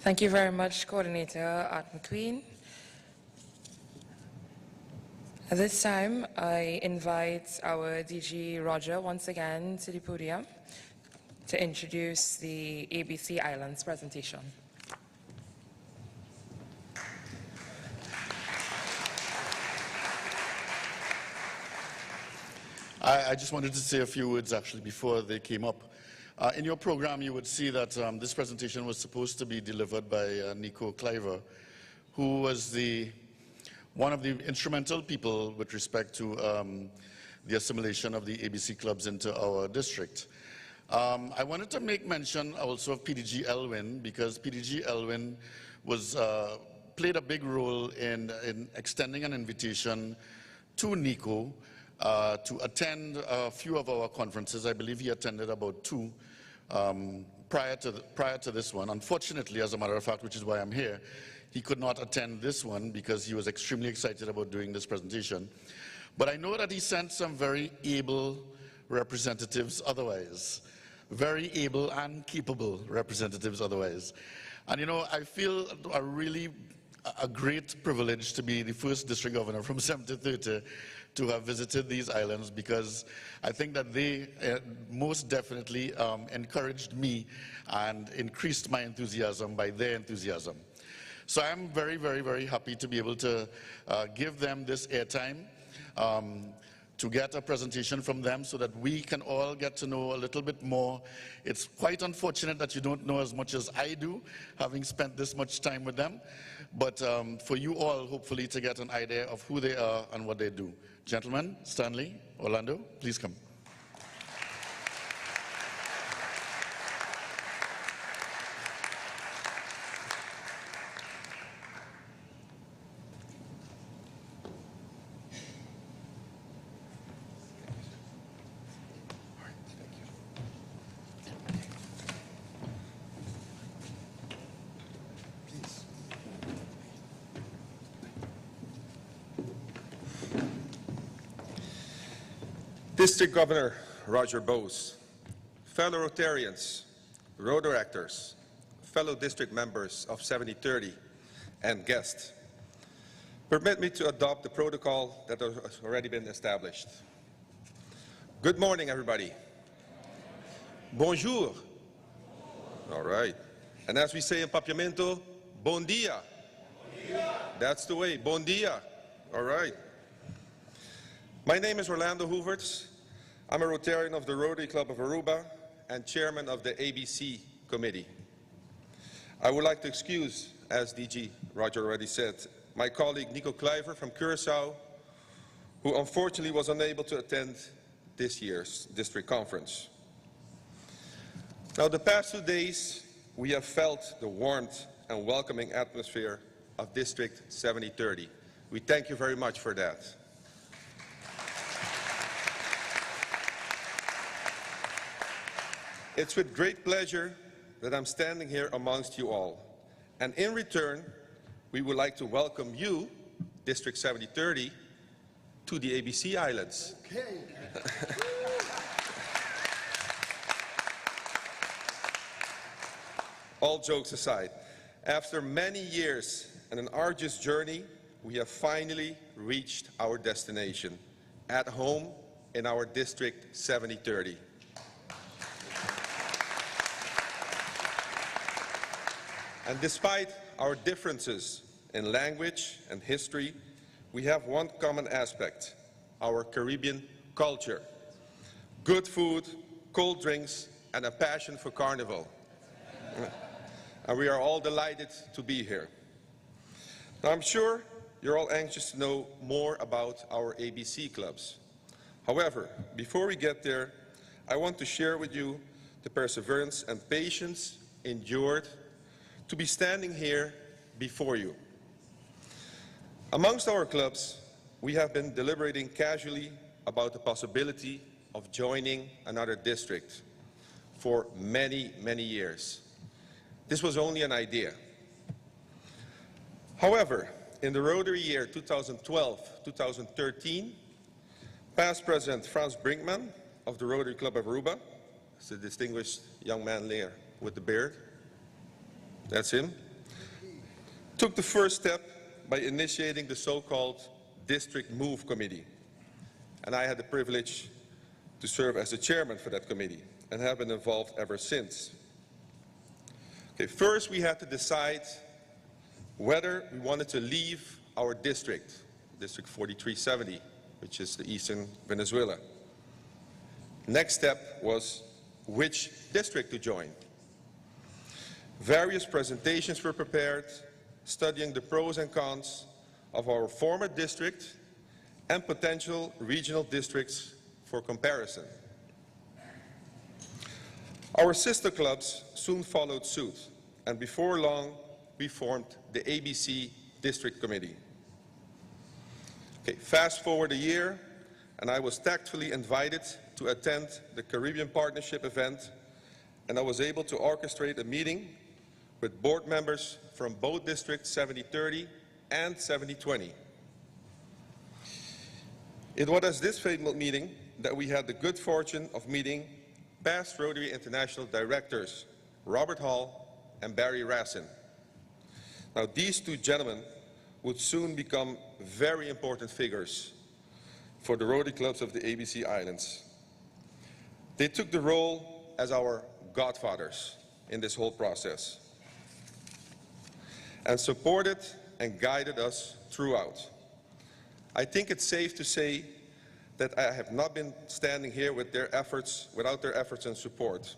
Thank you very much, Coordinator Art McQueen. At this time, I invite our DG Roger once again to the podium to introduce the ABC Islands presentation. I just wanted to say a few words actually before they came up. In your program, you would see that this presentation was supposed to be delivered by Nico Cliver, who was one of the instrumental people with respect to the assimilation of the ABC clubs into our district. I wanted to make mention also of PDG Elwin, because PDG Elwin played a big role in extending an invitation to Nico to attend a few of our conferences. I believe he attended about 2 prior to this one. Unfortunately, as a matter of fact, which is why I'm here, he could not attend this one because he was extremely excited about doing this presentation. But I know that he sent some very able representatives otherwise, very able and capable representatives otherwise. And you know, I feel a great privilege to be the first district governor from 7030 to have visited these islands, because I think that they most definitely encouraged me and increased my enthusiasm by their enthusiasm. So I'm very, very, very happy to be able to give them this airtime, to get a presentation from them so that we can all get to know a little bit more. It's quite unfortunate that you don't know as much as I do, having spent this much time with them, but for you all, hopefully, to get an idea of who they are and what they do. Gentlemen, Stanley, Orlando, please come. District Governor Roger Bose, fellow Rotarians, road directors, fellow district members of 7030, and guests, permit me to adopt the protocol that has already been established. Good morning, everybody. Bonjour. All right. And as we say in Papiamento, bon dia. Bon dia. That's the way, bon dia. All right. My name is Orlando Hoevertsz. I'm a Rotarian of the Rotary Club of Aruba and chairman of the ABC committee. I would like to excuse, as DG Roger already said, my colleague Nico Cliver from Curaçao, who unfortunately was unable to attend this year's district conference. Now, the past 2 days, we have felt the warmth and welcoming atmosphere of District 7030. We thank you very much for that. It's with great pleasure that I'm standing here amongst you all. And in return, we would like to welcome you, District 7030, to the ABC Islands. Okay. All jokes aside, after many years and an arduous journey, we have finally reached our destination, at home in our District 7030. And despite our differences in language and history, we have one common aspect: our Caribbean culture. Good food, cold drinks, and a passion for carnival. And we are all delighted to be here. Now, I'm sure you're all anxious to know more about our ABC clubs. However, before we get there, I want to share with you the perseverance and patience endured to be standing here before you. Amongst our clubs, we have been deliberating casually about the possibility of joining another district for many, many years. This was only an idea. However, in the Rotary year 2012-2013, past President Frans Brinkman of the Rotary Club of Aruba, it's a distinguished young man there with the beard, that's him, took the first step by initiating the so-called District Move Committee. And I had the privilege to serve as the chairman for that committee and have been involved ever since. Okay, first we had to decide whether we wanted to leave our district, District 4370, which is the eastern Venezuela. Next step was which district to join. Various presentations were prepared, studying the pros and cons of our former district and potential regional districts for comparison. Our sister clubs soon followed suit, and before long we formed the ABC District Committee. Okay, fast forward a year, and I was tactfully invited to attend the Caribbean Partnership event, and I was able to orchestrate a meeting with board members from both districts 7030 and 7020. It was at this fateful meeting that we had the good fortune of meeting past Rotary International directors Robert Hall and Barry Rassin. Now, these two gentlemen would soon become very important figures for the Rotary clubs of the ABC Islands. They took the role as our godfathers in this whole process and supported and guided us throughout. I think it's safe to say that I have not been standing here with their efforts, without their efforts and support.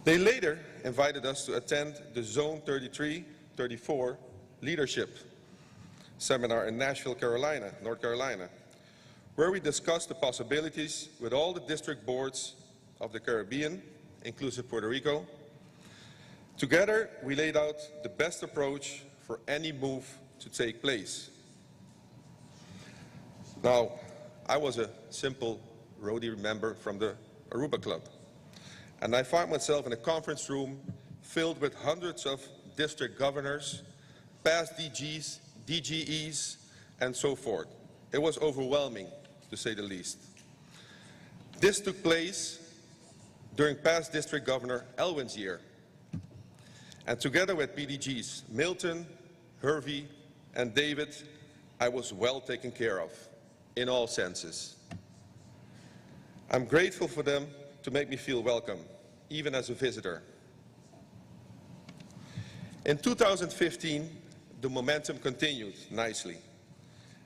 They later invited us to attend the Zone 33-34 Leadership Seminar in Nashville, North Carolina, where we discussed the possibilities with all the district boards of the Caribbean, inclusive Puerto Rico. Together, we laid out the best approach for any move to take place. Now, I was a simple Rotary member from the Aruba Club, and I found myself in a conference room filled with hundreds of district governors, past DGs, DGEs, and so forth. It was overwhelming, to say the least. This took place during past District Governor Elwin's year. And together with PDGs Milton, Hervey, and David, I was well taken care of, in all senses. I'm grateful for them to make me feel welcome, even as a visitor. In 2015, the momentum continued nicely.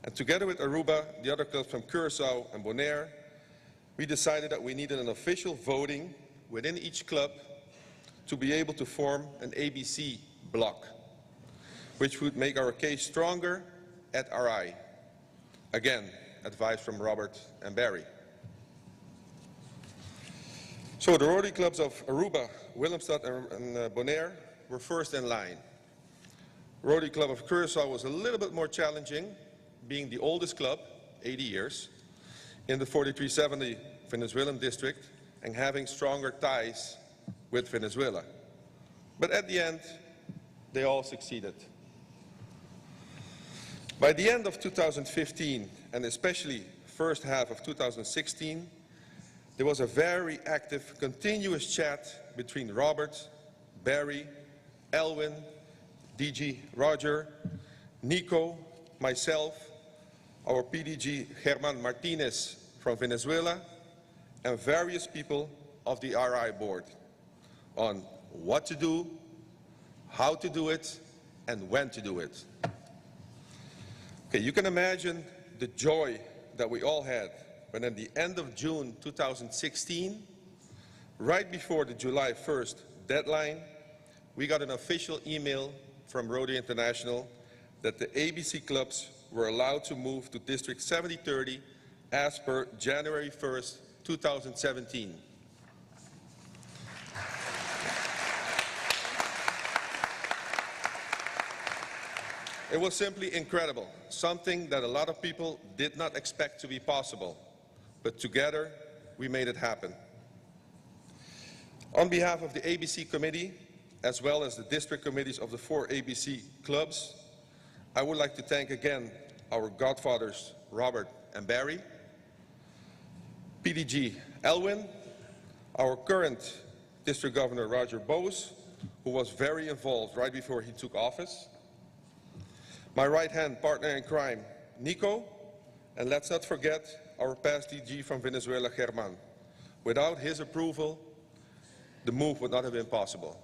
And together with Aruba, the other clubs from Curaçao and Bonaire, we decided that we needed an official voting within each club to be able to form an ABC block, which would make our case stronger at RI. Again, advice from Robert and Barry. So the Rotary clubs of Aruba, Willemstad, and Bonaire were first in line. Rotary Club of Curaçao was a little bit more challenging, being the oldest club, 80 years, in the 4370 Venezuelan district and having stronger ties with Venezuela. But at the end, they all succeeded. By the end of 2015, and especially first half of 2016, there was a very active, continuous chat between Robert, Barry, Elwin, DG Roger, Nico, myself, our PDG German Martinez from Venezuela, and various people of the RI board on what to do, how to do it, and when to do it. Okay, you can imagine the joy that we all had when at the end of June 2016, right before the July 1st deadline, we got an official email from Rotary International that the ABC clubs were allowed to move to District 7030 as per January 1st, 2017. It was simply incredible, something that a lot of people did not expect to be possible, but together we made it happen. On behalf of the ABC committee, as well as the district committees of the 4 ABC clubs, I would like to thank again our godfathers Robert and Barry, PDG Elwin, our current district governor Roger Bose, who was very involved right before he took office. My right-hand partner in crime, Nico. And let's not forget our past DG from Venezuela, German. Without his approval, the move would not have been possible.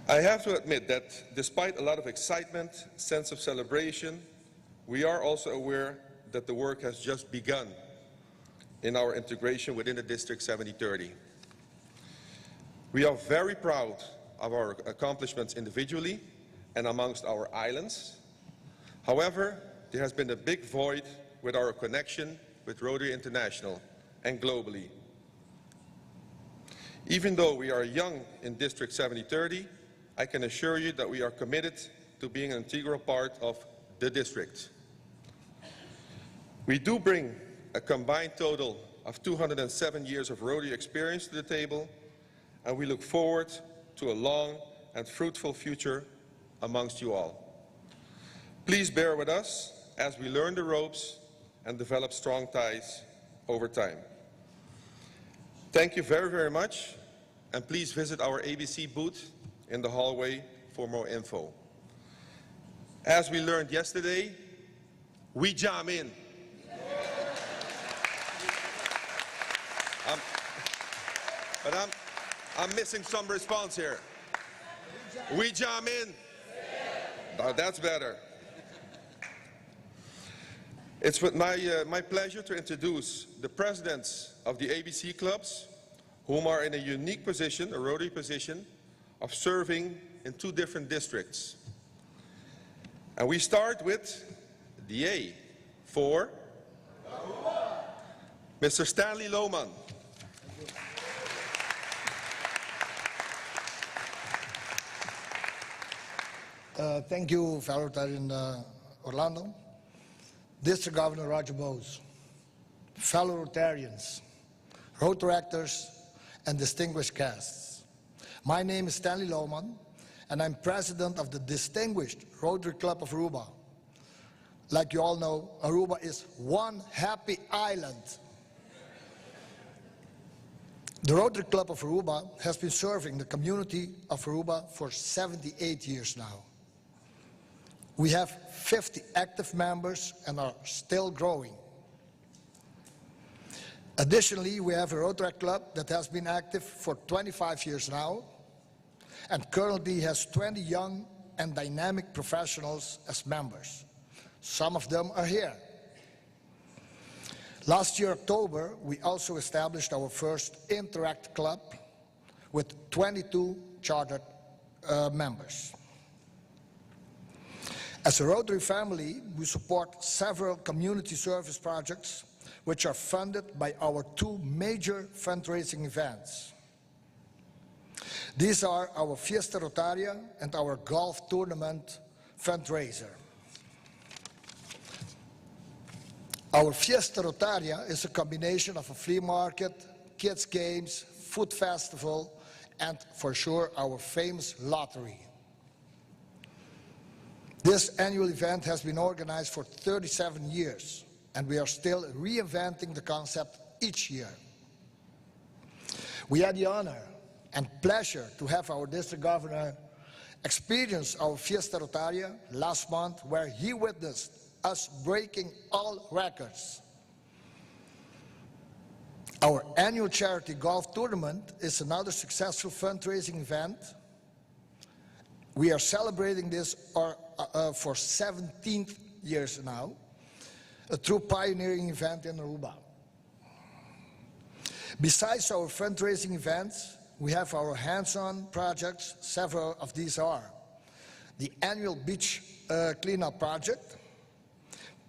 I have to admit that despite a lot of excitement, sense of celebration, we are also aware that the work has just begun in our integration within the District 7030. We are very proud of our accomplishments individually and amongst our islands. However, there has been a big void with our connection with Rotary International and globally. Even though we are young in District 7030, I can assure you that we are committed to being an integral part of the district. We do bring a combined total of 207 years of Rotary experience to the table, and we look forward to a long and fruitful future amongst you all. Please bear with us as we learn the ropes and develop strong ties over time. Thank you very, very much, and please visit our ABC booth in the hallway for more info. As we learned yesterday, we jam in. But I'm missing some response here. We jam in. Oh, that's better. It's with my pleasure to introduce the presidents of the ABC clubs, whom are in a unique position, a Rotary position, of serving in 2 different districts. And we start with the A for Mr. Stanley Lohman. Thank you, fellow Rotarian Orlando. District Governor Roger Bose, fellow Rotarians, Rotaractors, and distinguished guests. My name is Stanley Lohman, and I'm president of the distinguished Rotary Club of Aruba. Like you all know, Aruba is one happy island. The Rotary Club of Aruba has been serving the community of Aruba for 78 years now. We have 50 active members and are still growing. Additionally, we have a Rotary Club that has been active for 25 years now and currently has 20 young and dynamic professionals as members. Some of them are here. Last year, October, we also established our first Interact Club with 22 chartered members. As a Rotary family, we support several community service projects which are funded by our 2 major fundraising events. These are our Fiesta Rotaria and our golf tournament fundraiser. Our Fiesta Rotaria is a combination of a flea market, kids' games, food festival, and for sure our famous lottery. This annual event has been organized for 37 years, and we are still reinventing the concept each year. We had the honor and pleasure to have our district governor experience our Fiesta Rotaria last month, where he witnessed us breaking all records. Our annual charity golf tournament is another successful fundraising event. We are celebrating this for 17th years now, a true pioneering event in Aruba. Besides our fundraising events, we have our hands-on projects. Several of these are the annual beach cleanup project,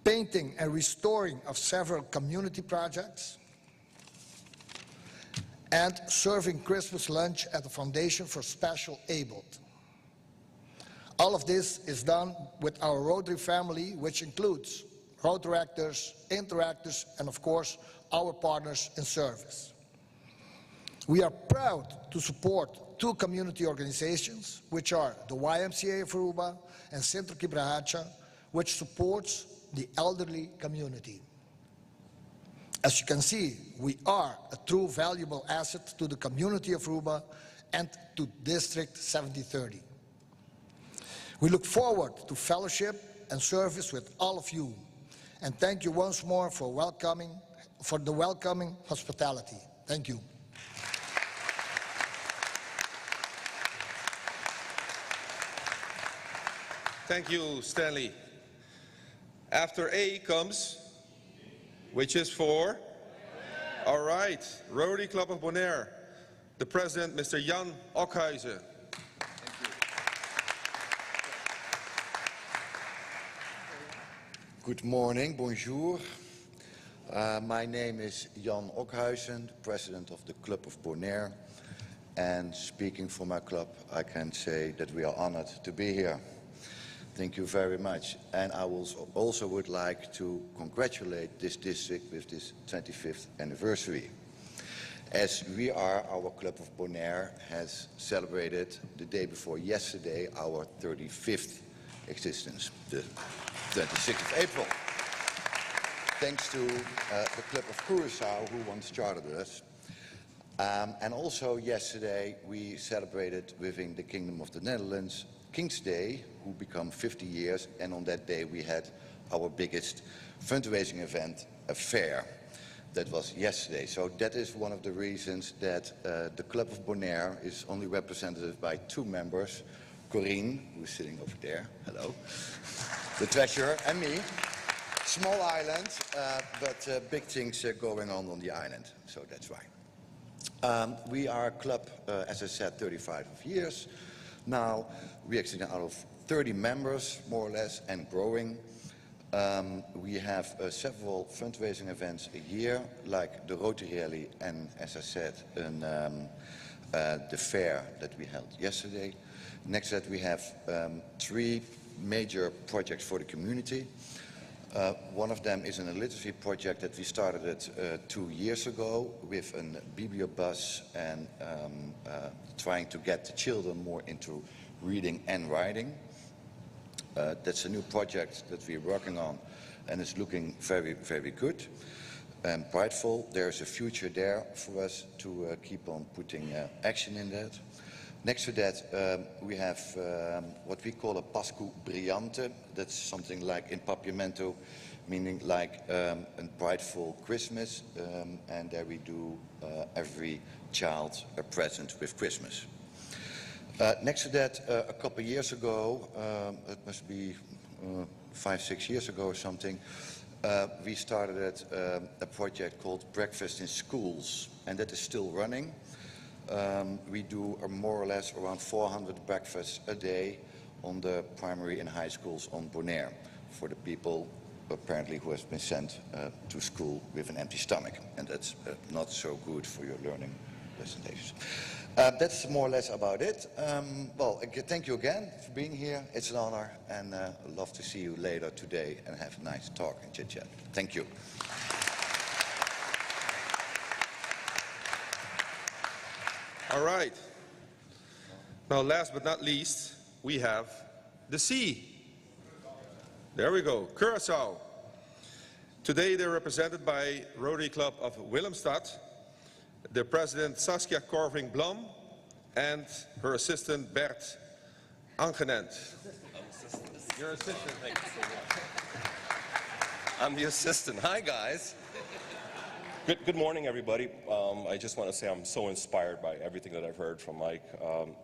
painting and restoring of several community projects, and serving Christmas lunch at the Foundation for Special Abled. All of this is done with our Rotary family, which includes Rotaractors, Interactors, and of course, our partners in service. We are proud to support 2 community organizations, which are the YMCA of Aruba and Centro Quebrahacha, which supports the elderly community. As you can see, we are a true valuable asset to the community of Aruba, and to District 7030. We look forward to fellowship and service with all of you, and thank you once more for the welcoming hospitality. Thank you. Thank you, Stanley. After A comes, which is for? All right, Rotary Club of Bonaire, the president, Mr. Jan Ockhuizen. Good morning, bonjour. My name is Jan Ockhuizen, president of the Club of Bonaire. And speaking for my club, I can say that we are honored to be here. Thank you very much. And I also would like to congratulate this district with this 25th anniversary. As our Club of Bonaire has celebrated the day before yesterday our 35th existence, the 26th of April. Thanks to the Club of Curaçao, who once chartered us. And also yesterday we celebrated within the Kingdom of the Netherlands King's Day, who become 50 years, and on that day we had our biggest fundraising event, a fair. That was yesterday. So that is one of the reasons that the Club of Bonaire is only represented by 2 members, Corinne, who's sitting over there, hello, the treasurer, and me. Small island, but big things going on the island, so that's why. We are a club, as I said, 35 years. Now, we exist out of 30 members, more or less, and growing. We have several fundraising events a year, like the Rotary Rally and, as I said, the fair that we held yesterday. Next to that, we have 3 major projects for the community. One of them is an illiteracy project that we started 2 years ago with a bibliobus and trying to get the children more into reading and writing. That's a new project that we're working on, and it's looking very, very good and brightful. There's a future there for us to keep on putting action in that. Next to that, we have what we call a Pascu Brillante. That's something like in Papiamento, meaning like a brightful Christmas, and there we do every child a present with Christmas. Next to that, a couple of years ago, it must be 5-6 years ago or something, we started a project called Breakfast in Schools, and that is still running. We do more or less around 400 breakfasts a day on the primary and high schools on Bonaire for the people apparently who have been sent to school with an empty stomach, and that's not so good for your learning presentations. That's more or less about it. Well, thank you again for being here. It's an honor, and I'd love to see you later today and have a nice talk and chit-chat. Thank you. All right. Now, last but not least, we have the sea. There we go, Curaçao. Today they're represented by Rotary Club of Willemstad, their president Saskia Corving-Blom, and her assistant Bert Angenent. Your assistant, thank you so much. I'm the assistant. Hi, guys. Good morning, everybody. I just want to say I'm so inspired by everything that I've heard from Mike.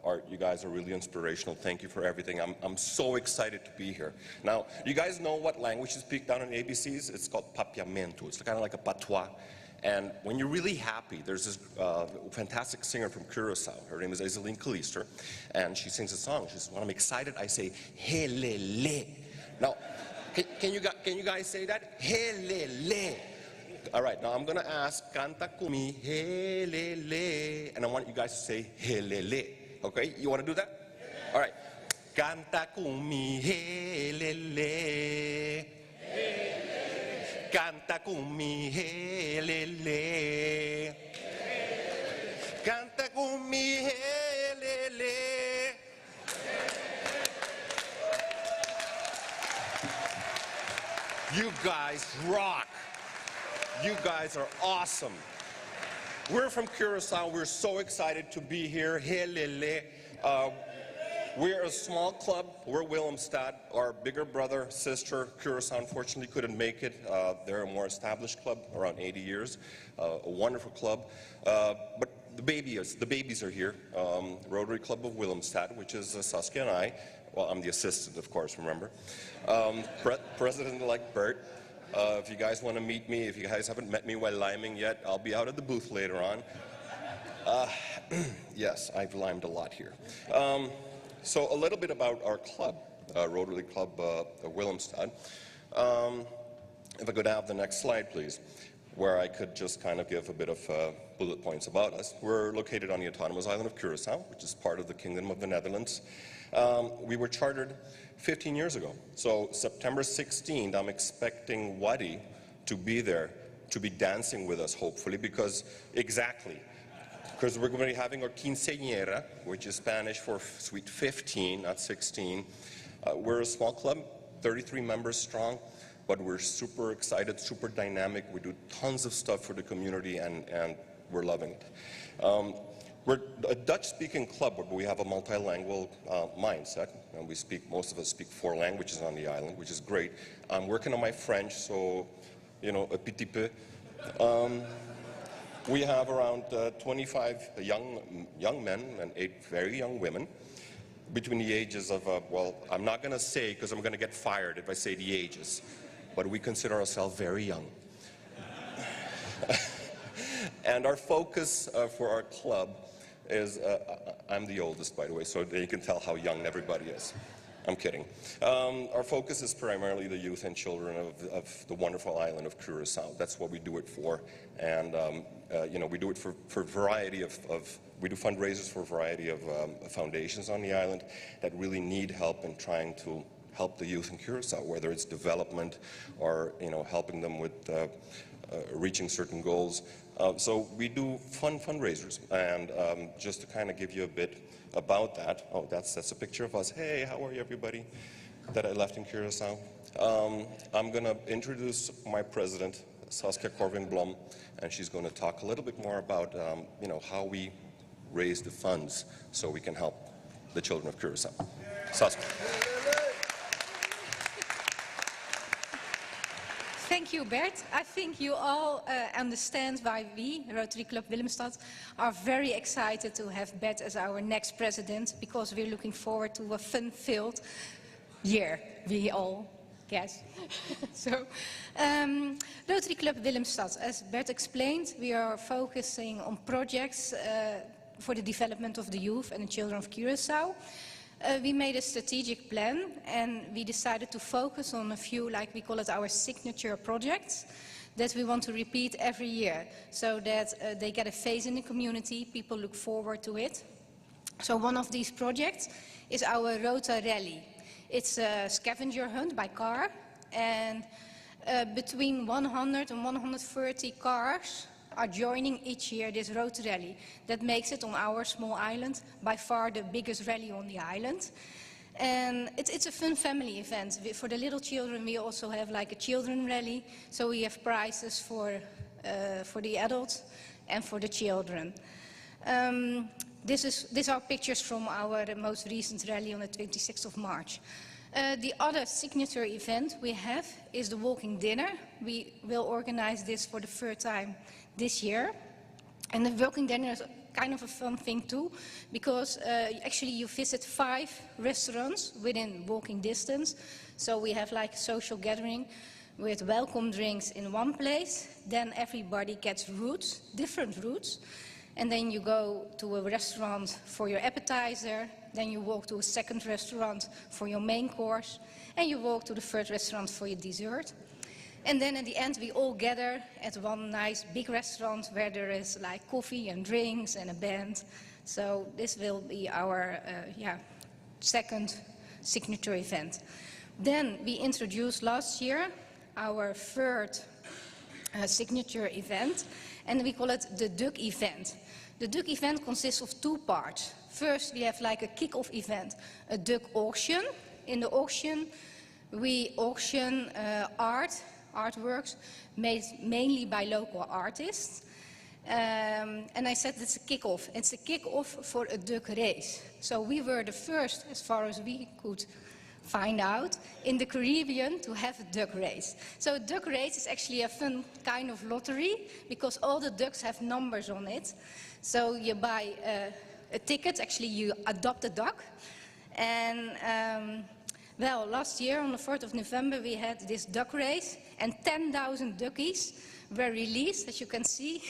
Art, you guys are really inspirational. Thank you for everything. I'm so excited to be here. Now, you guys know what language you speak down in ABCs? It's called Papiamento. It's kind of like a patois. And when you're really happy, there's this fantastic singer from Curaçao. Her name is Aiseline Kalister, and she sings a song. She says, when I'm excited, I say, helele. Now, can you guys say that? Helele. All right, now I'm going to ask, canta kumi helele, and I want you guys to say helele. Okay, you want to do that? Yeah. All right. Canta kumi helele. Canta kumi helele. Canta kumi helele. You guys rock. You guys are awesome. We're from Curacao. We're so excited to be here. Helele. We're a small club. We're Willemstad. Our bigger brother, sister, Curacao, unfortunately couldn't make it. They're a more established club, around 80 years. A wonderful club. But the babies are here. Rotary Club of Willemstad, which is Saskia and I. Well, I'm the assistant, of course, remember. President-elect Bert. If you guys want to meet me, if you guys haven't met me while liming yet, I'll be out at the booth later on. Yes, I've limed a lot here. So a little bit about our club, Rotary Club Willemstad. If I could have the next slide, please, where I could just kind of give a bit of bullet points about us. We're located on the autonomous island of Curaçao, which is part of the Kingdom of the Netherlands. We were chartered 15 years ago. So September 16th, I'm expecting Wadi to be there, to be dancing with us, hopefully, because we're going to be having our quinceañera, which is Spanish for sweet 15, not 16. We're a small club, 33 members strong, but we're super excited, super dynamic. We do tons of stuff for the community, and we're loving it. We're a Dutch-speaking club, but we have a multilingual mindset, and most of us speak 4 languages on the island, which is great. I'm working on my French, so, you know, a petit peu. We have around 25 young men and 8 very young women between the ages of, well, I'm not going to say because I'm going to get fired if I say the ages, but we consider ourselves very young. And our focus for our club is, I'm the oldest, by the way, so you can tell how young everybody is. I'm kidding. Our focus is primarily the youth and children of the wonderful island of Curaçao. That's what we do it for. And, you know, we do it for a variety we do fundraisers for a variety of foundations on the island that really need help in trying to help the youth in Curaçao, whether it's development or, you know, helping them with reaching certain goals. So we do fun fundraisers, and just to kind of give you a bit about that, oh, that's a picture of us. Hey, how are you, everybody, that I left in Curaçao. I'm going to introduce my president, Saskia Corvin-Blom, and she's going to talk a little bit more about, you know, how we raise the funds so we can help the children of Curaçao. Saskia. Thank you, Bert. I think you all understand why we, Rotary Club Willemstad, are very excited to have Bert as our next president, because we're looking forward to a fun-filled year, we all guess. So, Rotary Club Willemstad, as Bert explained, we are focusing on projects for the development of the youth and the children of Curaçao. We made a strategic plan, and we decided to focus on a few, like we call it, our signature projects that we want to repeat every year, so that they get a face in the community, people look forward to it. So one of these projects is our Rota Rally. It's a scavenger hunt by car, and between 100 and 130 cars are joining each year this road rally. That makes it on our small island by far the biggest rally on the island. And it's a fun family event. For the little children we also have like a children rally, so we have prizes for the adults and for the children. These are pictures from our most recent rally on the 26th of March. The other signature event we have is the walking dinner. We will organize this for the third time this year. And the walking dinner is kind of a fun thing too, because actually you visit 5 restaurants within walking distance. So we have like a social gathering with welcome drinks in one place. Then everybody gets routes, different routes. And then you go to a restaurant for your appetizer, then you walk to a second restaurant for your main course, and you walk to the third restaurant for your dessert. And then at the end we all gather at one nice big restaurant where there is like coffee and drinks and a band. So this will be our second signature event. Then we introduced last year our third signature event, and we call it the Duck event. The Duck event consists of 2 parts. First, we have like a kick-off event, a duck auction. In the auction, we auction artworks made mainly by local artists. And I said it's a kick-off. It's a kick-off for a duck race. So we were the first, as far as we could find out, in the Caribbean to have a duck race. So a duck race is actually a fun kind of lottery because all the ducks have numbers on it. So you buy a ticket, actually you adopt a duck. And well, last year on the 4th of November we had this duck race and 10,000 duckies were released, as you can see.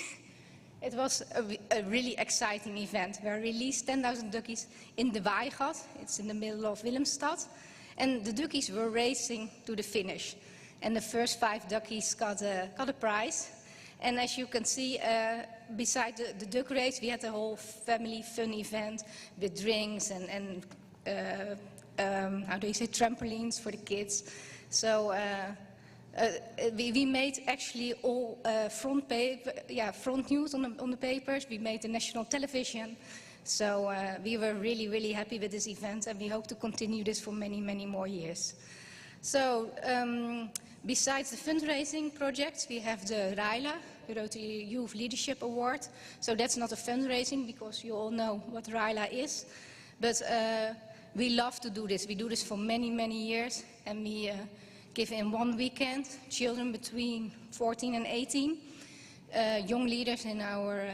It was a really exciting event. We released 10,000 duckies in the Weigat. It's in the middle of Willemstad. And the duckies were racing to the finish. And the first 5 duckies got a prize. And as you can see, beside the duck race, we had a whole family fun event with drinks and how do you say, trampolines for the kids. So we made actually all front news on the papers. We made the national television. So we were really, really happy with this event, and we hope to continue this for many, many more years. So besides the fundraising projects, we have the RILA, the Rotary Youth Leadership Award. So that's not a fundraising because you all know what RILA is. But we love to do this. We do this for many, many years, and we give in one weekend children between 14 and 18, young leaders in our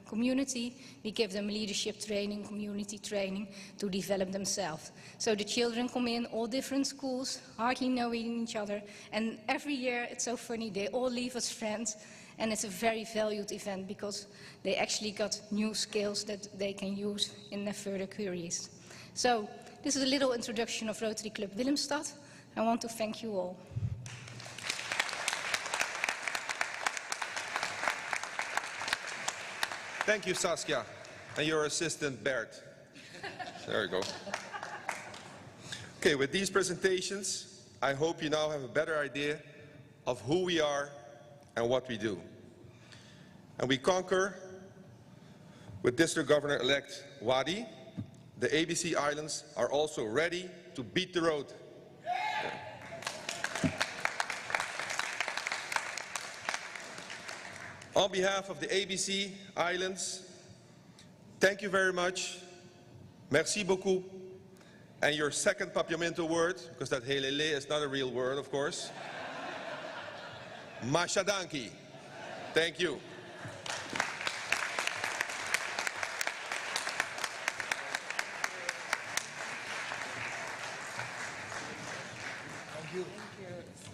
community. We give them leadership training, community training to develop themselves. So the children come in, all different schools, hardly knowing each other, and every year it's so funny, they all leave as friends, and it's a very valued event because they actually got new skills that they can use in their further careers. So this is a little introduction of Rotary Club Willemstad. I want to thank you all. Thank you, Saskia, and your assistant, Bert. There you go. Okay, with these presentations, I hope you now have a better idea of who we are and what we do. And we conquer with District Governor-elect Wadi. The ABC Islands are also ready to beat the road. On behalf of the ABC Islands, thank you very much. Merci beaucoup. And your second papiamento word, because that helele is not a real word, of course. Mashadanki. Thank you. Thank you. Thank you.